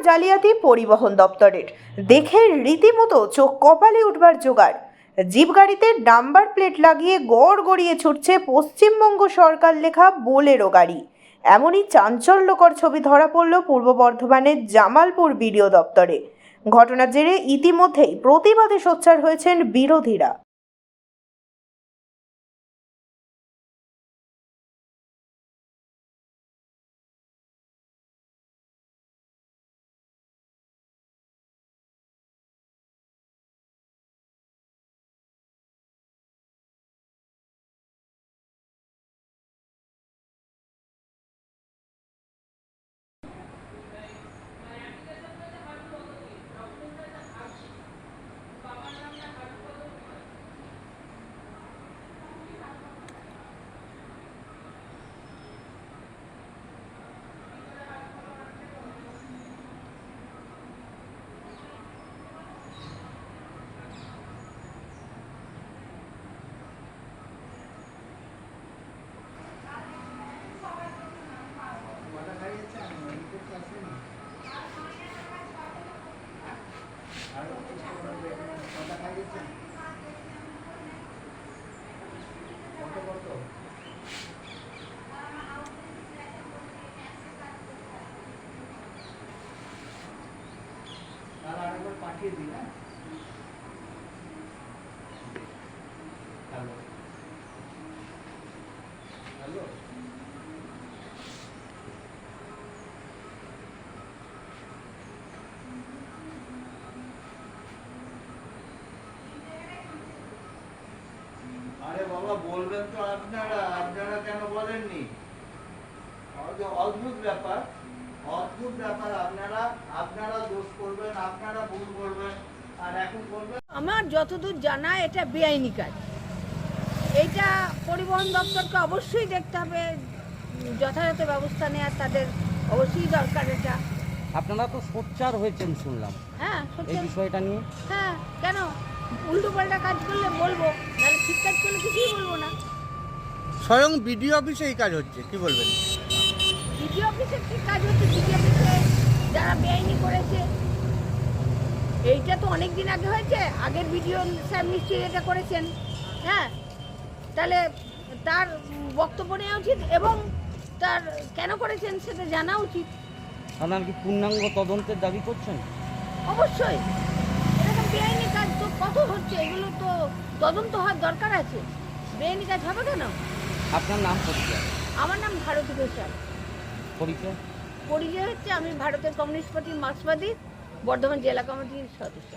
জালিয়াতি পরিবহন দপ্তরের, দেখে রীতিমতো চোখ কপালে উঠবার জোগাড়। জিপ গাড়িতে নাম্বার প্লেট লাগিয়ে গড় গড়িয়ে ছুটছে পশ্চিমবঙ্গ সরকার লেখা বোলেরো গাড়ি। এমনই চাঞ্চল্যকর ছবি ধরা পড়ল পূর্ব বর্ধমানের জামালপুর বিডিও দপ্তরে। ঘটনার জেরে ইতিমধ্যেই প্রতিবাদে সোচ্চার হয়েছেন বিরোধীরা। পাঠিয়ে দিই না। হ্যালো হ্যালো আরে বাবা বলবেন তো আপনারা কেন বলেননি? অদ্ভুত ব্যাপার আপনারা দোষ করবেন, আপনারা ভুল করবেন, আর এখন বলবেন। আমার যতদূর জানা এটা বেআইনি কাজ। এইটা পরিবহন দপ্তরকে অবশ্যই দেখতে হবে, যথাযথ ব্যবস্থা নেওয়ার তাদের অবশ্যই দরকার। এটা আপনারা তো সোচ্চার হয়েছেন শুনলাম, হ্যাঁ এই বিষয়টা নিয়ে। হ্যাঁ, কেন উল্টো পাল্টা কাজ করলে বলবো, নাহলে ঠিক কাজ করলে কিছুই বলবো না। স্বয়ং বিডিও অফিসে এই কাজ হচ্ছে, কি বলবেন? বিডিও অফিসের কি কাজ হচ্ছে? বিডিও অফিসে যারা বেআইনি করেছে, এইটা তো অনেক দিন আগে হয়েছে। আগের বিডিও সাহেব নিশ্চয়ই এটা করেছেন। হ্যাঁ, তাহলে তার বক্তব্য নেওয়া উচিত এবং তার কেন করেছেন সেটা জানা উচিত। আপনারা কি পূর্ণাঙ্গ তদন্তের দাবি করছেন? অবশ্যই, এরকম বেআইনি কাজ তো কত হচ্ছে, এগুলো তো তদন্ত হওয়ার দরকার আছে। বেআইনি কাজ হবে কেন? আপনার নাম পরিচয়? আমার নাম ভারতী ঘোষাল। পরিচয়? পরিচয় হচ্ছে আমি ভারতের কমিউনিস্ট পার্টির মার্ক্সবাদী বর্ধমান জেলা কমিটির সদস্য।